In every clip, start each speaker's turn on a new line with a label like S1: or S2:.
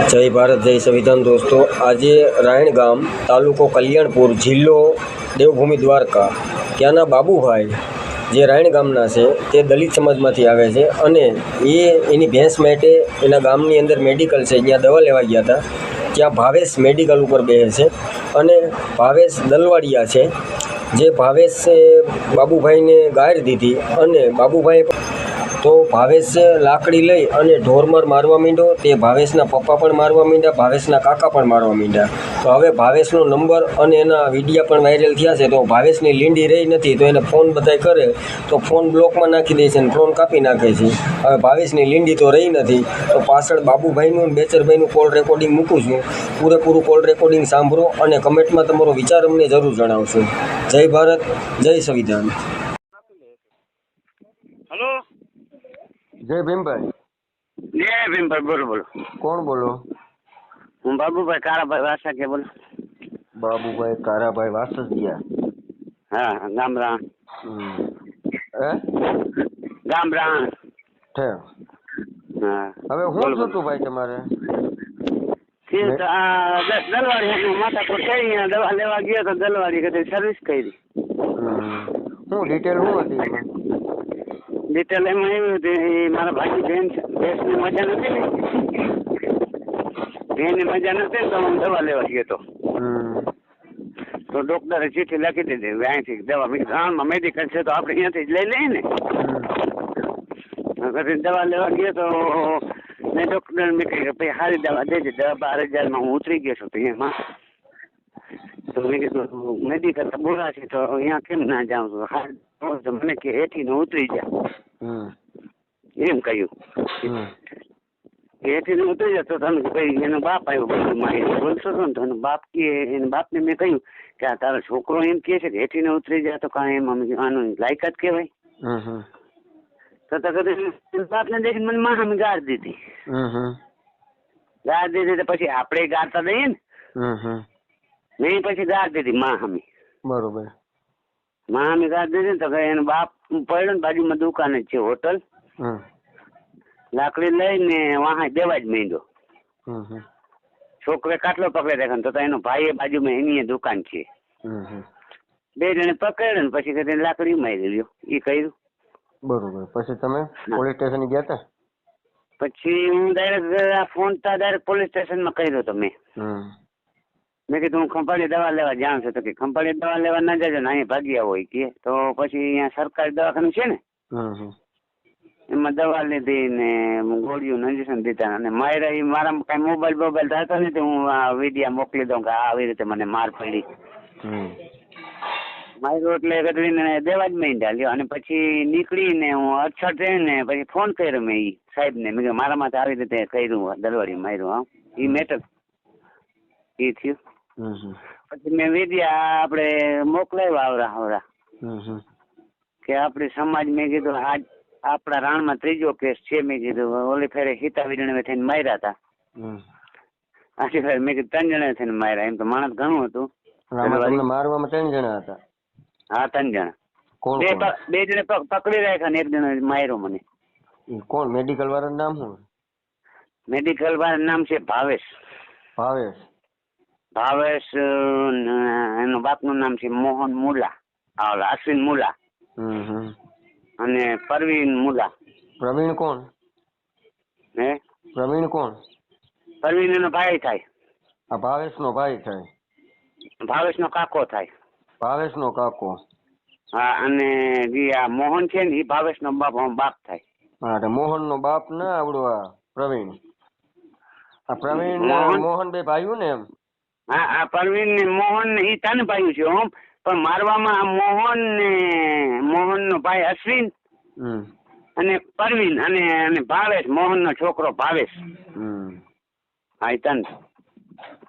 S1: જય ભારત જય સંવિધાન દોસ્તો, આજે રાયણ ગામ, તાલુકો કલ્યાણપુર, જિલ્લો દેવભૂમિ દ્વારકા, ત્યાંના બાબુભાઈ જે રાયણ ગામના છે તે દલિત સમાજમાંથી આવે છે અને એની ભેંસ માટે એના ગામની અંદર મેડિકલ છે, જ્યાં દવા લેવા ગયા હતા. ત્યાં ભાવેશ મેડિકલ ઉપર બેસે છે અને ભાવેશ દલવાડિયા છે. જે ભાવેશે બાબુભાઈને ગાળ દીધી અને બાબુભાઈ તો ભાવેશ લાકડી લઈ અને ઢોરમાર મારવા માંડ્યો. તે ભાવેશના પપ્પા પણ મારવા માંડ્યા, ભાવેશના કાકા પણ મારવા માંડ્યા. તો હવે ભાવેશનો નંબર અને એના વિડીયા પણ વાયરલ થયા છે. તો ભાવેશની લીંડી રહી નથી, તો એને ફોન બધાય કરે તો ફોન બ્લોકમાં નાખી દે છે અને ફોન કાપી નાખે છે. હવે ભાવેશની લીંડી તો રહી નથી, તો પાછળ બાબુભાઈનું અને બેચરભાઈનું કોલ રેકોર્ડિંગ મૂકું છું. પૂરેપૂરું કોલ રેકોર્ડિંગ સાંભળો અને કમેન્ટમાં તમારો વિચાર અમને જરૂર જણાવશો. જય ભારત, જય સંવિધાન.
S2: હેલો,
S1: જય ભીમભાઈ.
S2: જય ભીમભાઈ, બોલો બોલો.
S1: કોણ બોલો?
S2: હું બાબુભાઈ કારાભાઈ વાસા બોલો.
S1: બાબુભાઈ કારાભાઈ વાસદિયા.
S2: હા, ગામરા. ગામરા
S1: છે.
S2: હા,
S1: હવે હું શું તું ભાઈ તમારે
S2: દલવાડી માથા પર થઈ દવા લેવા ગયો તો દલવાડી કદી સર્વિસ કરી.
S1: શું ડિટેલ શું હતી એમાં?
S2: ડિટેલ એમાં એવું હતું, મારા ભાઈ ભેંસની મજા નથી ને, ભેંસની મજા નથી તો હું દવા લેવા ગયો હતો. તો ડોક્ટરે ચીઠી લખી દીધી અહીંથી દવા ગામમાં મેડિકલ છે તો આપણે અહીંયાથી જ લઈ લઈએ ને. પછી દવા લેવા ગયો તો મેં ડોક્ટર મેં કહ્યું કે ભાઈ સારી દવા દેજે, 12,000 હું ઉતરી ગયો છું તો એમાં. તો મેં કીધું મેડિકલ તો બોલા છે તો અહીંયા કેમ ના જાઉં છું, મને કે એઠીને ઉતરી જા એમ કહ્યું. એઠીને ઉતરી જા તો તમે ભાઈ એનો બાપ આવ્યો બધું માહિતી બોલશો છો ને તો એનો બાપ કે એના બાપને મેં કહ્યું કે આ તારો છોકરો એમ કહે છે કે એઠીને ઉતરી જાય તો કાંઈ એમ આનું લાયકાત કહેવાય. તો બાપને દેખીને મને મામી ગાળ દીધી. ગાળ દીધી તો પછી આપણે ગાળતા દઈએ ને, મેં પછી ગાળ દીધી મામી.
S1: બરોબર.
S2: મામી ગાળ દીધી ને તો એનો બાપ પડ્યો ને, બાજુમાં દુકાન જ છે હોટલ, લાકડી લઈને વાહ દેવા જ માંડ્યો. છોકરે કાટલો પકડી રાખ્યો તો એનો ભાઈ બાજુમાં એની દુકાન છે. બે જણે પકડ્યો ને પછી કદી લાકડી મારી લ્યો એ કર્યું.
S1: બરોબર. પછી તમે પોલીસ સ્ટેશન ગયા હતા?
S2: પછી હું ડાયરેક્ટ ફોન તો ડાયરેક્ટ પોલીસ સ્ટેશનમાં કર્યો હતો મેં કીધું હું ખંભાળી દવા લેવા જાઉં છું. તો કે ખંભાળી દવા લેવા ના જજો ને અહીંયા ભાગ્યા હોય કે. તો પછી અહીંયા સરકારી દવાખાનું છે ને, એમાં દવા લીધી ને ગોળીઓ ઇન્જેક્શન દીધા અને મારા એ મારા કઈ મોબાઈલ થતો નથી. હું આ વિડીયા મોકલી દઉં કે આવી રીતે મને માર પડી માર્યો એટલે ગઢવીને દેવા જ માંડ્યા લ્યો. અને પછી નીકળીને હું અડસઠ ને પછી ફોન કર્યો મેં એ સાહેબને, મેં કહ્યું મારા માટે આવી રીતે કર્યું દલવાડી માર્યું. હા, એ મેટર એ થયું. પછી મેં વિદ્યા આપણે મોકલાવ્યા આવરા કે આપણી સમાજ મેં કીધું આજ આપણા રાણમાં ત્રીજો કેસ છે. મેં કીધું ઓલી ફેરે સીતા વીરણે થઈને માર્યા હતા, આજે ફેર મેં કીધું 3 જણા થઈને માર્યા. એમ તો માણસ ઘણું હતું.
S1: મારવામાં 3 જણા હતા?
S2: હા, 3 જણા. બે જણે પકડી રાખ્યા ને 1 જણા માર્યો મને.
S1: કોણ? મેડિકલ વાળાનું નામ શું?
S2: મેડિકલ વાળાનું નામ છે ભાવેશ. ભાવેશ એનું બાપનું નામ છે મોહન મુલા, અશ્વિન મુલા અને પરવીન મુલા.
S1: પ્રવીણ કોણ? પ્રવીણ કોણ?
S2: પરવીન એનો ભાઈ થાય.
S1: આ ભાવેશનો ભાઈ થાય?
S2: ભાવેશનો કાકો થાય.
S1: ભાવેશનો કાકો.
S2: હા, અને જે આ મોહન છે ને એ ભાવેશનો બાપ થાય.
S1: હા, મોહનનો બાપ ના આવડો આ પ્રવીણ. આ પ્રવીણ મોહન બે ભાઈઓ ને એમ?
S2: હા, આ પરવીન ને મોહન ને એ 3 ભાઈઓ છે. પણ મારવામાં આ મોહન નો ભાઈ અશ્વિન અને પરવીન અને ભાવેશ, મોહન નો છોકરો ભાવેશ. હા, 3.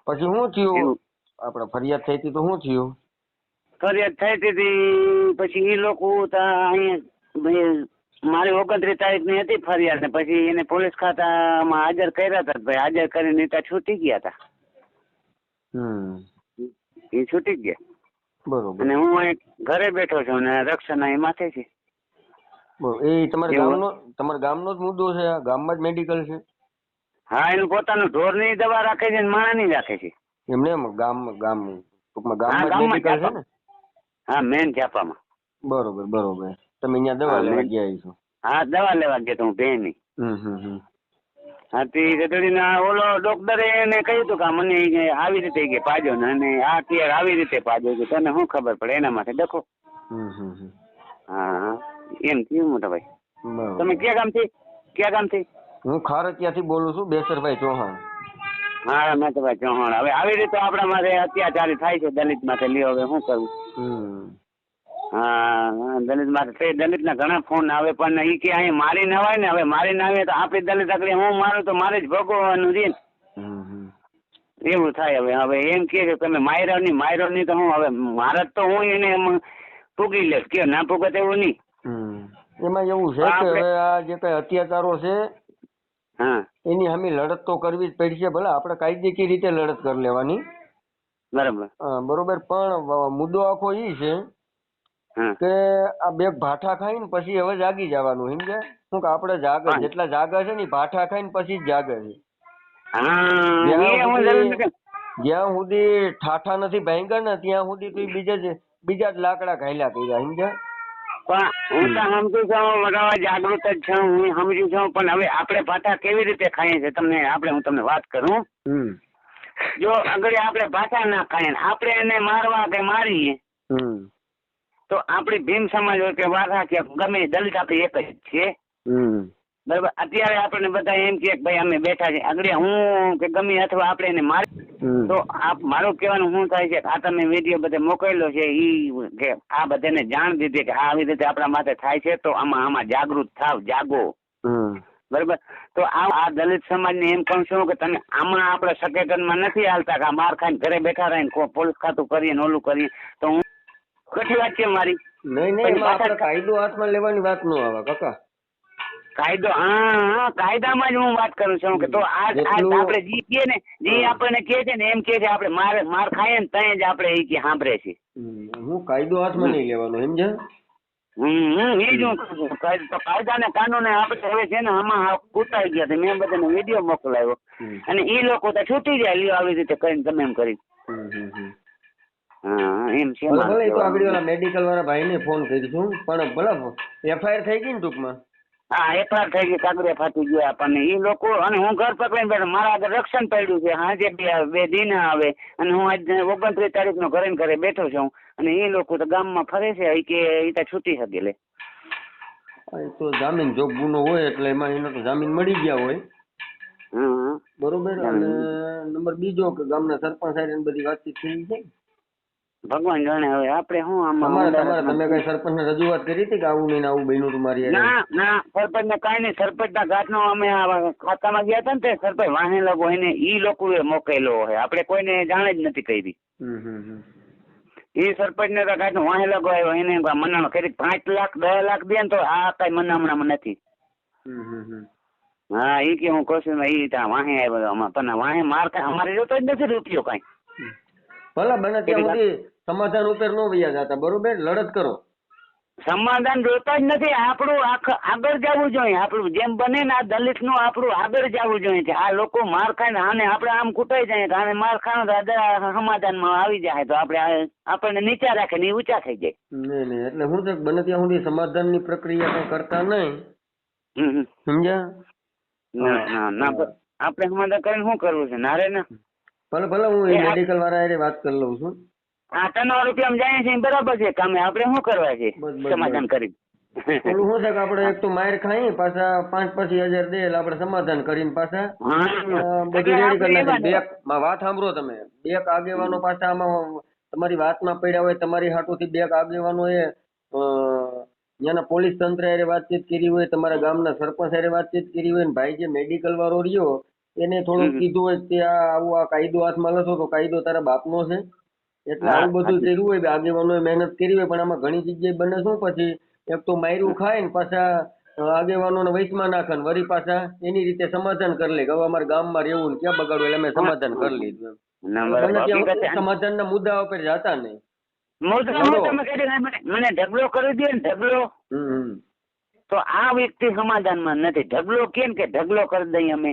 S1: પછી શું થયું? આપડે ફરિયાદ થઈ હતી તો શું થયું?
S2: ફરિયાદ થઈ હતી પછી એ લોકો અહીંયા મારી 29 તારીખની હતી ફરિયાદ ને પછી એને પોલીસ ખાતામાં હાજર કર્યા હતા. ભાઈ હાજર કરીને ત્યાં છૂટી ગયા હતા. એ છૂટી ગયા.
S1: બરોબર.
S2: અને હું અહીં ઘરે બેઠો છું ને રક્ષા એ માથે છે.
S1: એ તમારા ગામનો જ મુદ્દો છે? ગામમાં જ મેડિકલ છે?
S2: હા, એનું પોતાનું ઢોરની દવા રાખે છે ને માણાની રાખે છે.
S1: એમને એમ ગામ ટૂંકમાં
S2: હા,
S1: ગામમાં જ
S2: ગામમાં
S1: મેડિકલ છે ને?
S2: હા, મેન ઝાપામાં.
S1: બરોબર બરોબર. તમે અહીંયા દવા
S2: હા,
S1: લેવા ગયા છો?
S2: હા, દવા લેવા ગયો તો હું બેની.
S1: હમ.
S2: હા, તે ગધડીના ઓલો ડોક્ટરે એને કહ્યું હતું કે મને ઈ આવી રીતે કે પાજો ને અને આ અત્યારે આવી રીતે પાજો કે તને શું ખબર પડે એના માટે દેખો.
S1: હમ.
S2: હા, એમ થયું મોટા ભાઈ.
S1: બરોબર.
S2: તમે ક્યાં ગામથી?
S1: હું ખારકિયાથી બોલું છું, બેસરભાઈ ચૌહાણ.
S2: હા, મેં તો ભાઈ ચૌહાણ. હવે આવી રીતે આપણા માથે અત્યાચારી થાય છે દલિત માથે. લ્યો હવે શું કરવું? હા, દલિત માથે દલિતના ઘણા ફોન આવે પણ ઈ કે અહીં મારી ના હોય ને. હવે મારી ના આવે તો આપણી દલિત આગળ હું મારું તો મારે જ ભોગવવાનું છે ને. એવું થાય. હવે એમ કે તમે માયરો નહીં તો હું હવે મારા તો હું એને પૂગી લઈશ કે ના પૂગત એવું નહીં.
S1: એમાં એવું છે કે હવે આ જે કઈ અત્યાચારો છે
S2: હા,
S1: એની સામે લડત તો કરવી જ પડશે. ભલે આપણે કાયદેકીય રીતે લડત કરી લેવાની,
S2: બરાબર.
S1: બરોબર, પણ મુદ્દો આખો ઈ છે
S2: હા,
S1: કે આ બે ભાઠા ખાઈને પછી હવે જાગી જવાનું. સમજ્યા? શું કે આપણે જાગે જેટલા જાગે છે ને ભાઠા ખાઈને પછી જ જાગે છે. જ્યાં સુધી ઠાઠા નથી ભાંગ્યા ને ત્યાં સુધી તો બીજા જ લાકડા ઘાયલા કર્યા. સમજ્યા?
S2: પણ હું તો સમજુ છું, બરાબર, જાગૃત જ છું, હું સમજુ છું. પણ હવે આપણે ભાઠા કેવી રીતે ખાઈએ છીએ હું તમને વાત કરું. જો અગર આપણે ભાઠા ના ખાઈએ આપણે એને મારવા કે મારીએ તો આપણી ભીમ સમાજ હોય કે વાઘા કે ગમે દલિત આપણે એક જ છીએ. બરાબર. અત્યારે આપણને બધા એમ કે ભાઈ અમે બેઠા છે આગળ હું કે ગમે અથવા આપણે એને મારી તો મારું કહેવાનું શું થાય છે આ તમે વિડીયો બધે મોકલેલો છે ઈ કે આ બધાને જાણ દીધી કે આવી રીતે આપણા માથે થાય છે તો આમાં જાગૃત થાવ, જાગો. બરાબર. તો આ દલિત સમાજને એમ કહું છું કે તમે આમાં આપણે સકેતનમાં નથી હાલતા કે આ માર ખાઈને ઘરે બેઠા રહીને પોલીસ ખાતું કરીએ ને ઓલું કરીએ તો હું ખોટી વાત છે મારી?
S1: નહીં, કાયદો હાથમાં લેવાની વાત ન આવે કાકા.
S2: કાયદો, હા, કાયદામાં જ હું વાત કરું છું કે તો આપણે જી કે ને જી આપણને કે છે ને એમ કે છે આપણે માર ખાઈએ ને ત્યાં જ આપણે એ કે સાંભળે છે.
S1: હું કાયદો હાથમાં નહીં લેવાનો. સમજ્યા?
S2: એ જ હું કહું છું. કાયદા ને કાનૂન આપણે હવે છે ને આમાં કૂટાઈ ગયા છે. મેં બધાને વિડીયો મોકલાવ્યો અને એ લોકો તો છૂટી જાય લ્યો આવી રીતે કરીને તમે એમ કરી. હા, એમ છે.
S1: ભલે તો આગળ વાળા મેડિકલ વાળા ભાઈને ફોન કરીશું પણ ભલે FIR થઈ ગઈ ને ટૂંકમાં.
S2: હા, FIR થઈ ગઈ, કાગળિયા ફાટી ગયા આપણને એ લોકો. અને હું ઘર પકડીને બેઠો, મારા આગળ રક્ષણ પડ્યું છે. હાજે બે દિન આવે અને હું આજ 29 તારીખનો ઘરે બેઠો છું અને એ લોકો તો ગામમાં ફરે છે કે એ તો છૂટી શકે લે.
S1: તો જામીન જો ગુનો હોય એટલે એમાં એનો તો જામીન મળી ગયા હોય. બરોબર. અને નંબર બીજો કે ગામના સરપંચ સાથે બધી વાતચીત થઈ છે.
S2: ભગવાન જાણે હવે આપણે શું
S1: તમે કઈ સરપંચ ને રજૂઆત કરી હતી કે આવું નહીં આવું બન્યું તમારી?
S2: ના, સરપંચ ને કઈ નહીં. સરપંચ ના ઘાટ નો અમે ખાતામાં ગયા હતા ને તે સરપંચ વાહે લોકો એને ઈ લોકોએ મોકલેલો હોય, આપણે કોઈને જાણ જ નથી કરી. એ સરપંચ ને ઘાટ નો વાહે લોકો આવ્યો એને મનાણો કરી 5 લાખ 10 લાખ દે ને તો આ કઈ મનામણામાં નથી. હા, એ કે હું કહું છું એ ત્યાં વાહે આવ્યો પણ વાહે માર કઈ અમારે જોતો જ નથી રૂપિયો કઈ.
S1: ભલા બને ત્યાં સુધી સમાધાન ઉપર નો વયા જતા. બરોબર, લડત કરો.
S2: સમાધાન જોતા જ નથી. આપણું આગળ જવું જોઈએ. આપણું જેમ બને ને આ દલિત નું આપણું આગળ જવું જોઈએ. આ લોકો માર ખાય ને આને આપણે આમ કૂટાઈ જાય તો આને માર ખાનો તો સમાધાનમાં આવી જાય તો આપણને નીચા રાખે ને ઊંચા થઈ જાય.
S1: નહીં, એટલે હું તો બને ત્યાં સુધી સમાધાન ની પ્રક્રિયા કઈ કરતા નહીં. સમજ્યા?
S2: ના, આપણે સમાધાન કરીને શું કરવું છે? નારે ના
S1: ભલે હું મેડિકલ વાળા વાત કરી લઉં છું.
S2: 8 રૂપિયા જાય છે બરાબર છે. કામે આપણે શું કરવા છે સમાધાન કરી?
S1: ઓલું શું છે કે આપણે એક તો માર ખાઈ પાછા 5-5 હજાર દે એટલે આપણે સમાધાન કરીને પાછા બધું રેડી કરી નાખીએ. વાત સાંભળો તમે. 2 આગેવાનો પાછા આમાં તમારી વાતમાં પડ્યા હોય, તમારી હાટુથી 2 આગેવાનો એ ત્યાંના પોલીસ તંત્ર હારે વાતચીત કરી હોય, તમારા ગામના સરપંચ હારે વાતચીત કરી હોય ને ભાઈ જે મેડિકલ વાળો રહ્યો એને થોડું કીધું હોય કે આવું આ કાયદો હાથમાં લેશો તો કાયદો તારા બાપનો છે. એટલે આવું બધું કર્યું હોય, આગેવાનો મહેનત કરી હોય. પણ આમાં ઘણી જગ્યાએ બને શું પછી એક તો માયરું ખાય ને પાછા આગેવાનો વૈશમાં નાખે ને વળી પાછા એની રીતે સમાધાન કરી લે કે હવે અમારા ગામમાં રહેવું ને ક્યાં બગાડવું એટલે અમે સમાધાન કરી લીધું. સમાધાન ના મુદ્દા ઉપર જતા નહીં.
S2: મને ઢગલો કરી દે ને ઢગલો તો આ વ્યક્તિ સમાધાનમાં નથી. ઢગલો કેમ કે ઢગલો કરી દઈએ અમે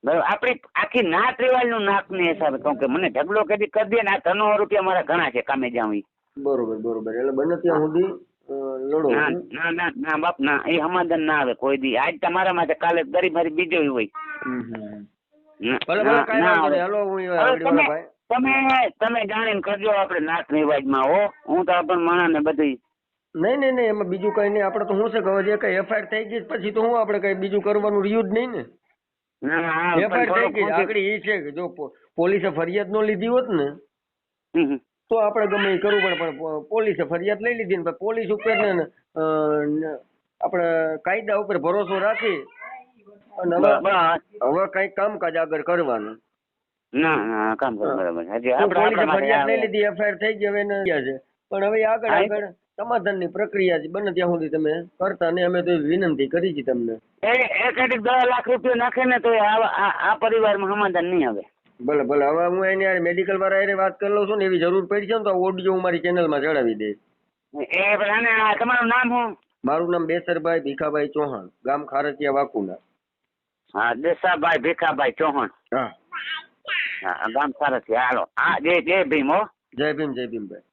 S2: બરાબર આપણી આખી નાત રિવાજનું નાકની હિસાબે કહું કે મને ઢગલો કદી કરી દે ને આ 3 રૂપિયા મારા ઘણા છે કામે જાઉં ઈ.
S1: બરોબર બરોબર એટલે બને ત્યાં સુધી લડો.
S2: ના ના ના ના બાપ ના એ સમાધાન ના આવે કોઈ દી. આજ તમારા માટે કાલે ગરીબ મારી બીજો હોય.
S1: ભલે ભલે કાંઈ વાંધો નહીં. હાલો હું
S2: હવે
S1: ભાઈ
S2: તમે જાણીને કરજો આપણે નાત રિવાજમાં હો. હું તો આપણ માણસને બધી
S1: નહીં એમાં બીજું કઈ નહીં. આપણે તો શું છે કે જે કઈ એફઆઈઆર થઈ ગઈ પછી તો હું આપણે કઈ બીજું કરવાનું રહ્યું જ નહીં ને. એફઆઈઆર થઈ ગઈ આગળ એ છે કે જો પોલીસે ફરિયાદ ન લીધી હોત ને તો આપણે ગમે એ કરવું પડે, પણ પોલીસે ફરિયાદ લઈ લીધી ને પોલીસ ઉપર ને આપણે કાયદા ઉપર ભરોસો રાખી અને હવે કઈ કામકાજ આગળ કરવાનું.
S2: ના કામ કરો બરાબર.
S1: પોલીસે ફરિયાદ લઈ લીધી, એફઆઈઆર થઈ ગઈ, હવે એને છે પણ હવે આગળ સમાધાનની પ્રક્રિયા છે. બને ત્યાં સુધી તમે કરતા ને અમે તો વિનંતી કરી છે તમને.
S2: એક 10 લાખ રૂપિયા નાખે ને તો આ પરિવારમાં સમાધાન નહીં આવે.
S1: ભલે ભલે હવે હું એને મેડિકલ વાળા એને વાત કરી લઉં છું ને એવી જરૂર પડી છે ને તો ઓડિયો હું મારી ચેનલમાં ચડાવી દઈશ.
S2: તમારું નામ શું?
S1: મારું નામ બેસરભાઈ ભીખાભાઈ ચૌહાણ, ગામ ખારચિયા વાકુના.
S2: હા દેસાભાઈ ભીખાભાઈ ચૌહાણ.
S1: હા
S2: ગામ ખારચિયા. હાલો હા જય ભીમ હો.
S1: જય ભીમ ભાઈ.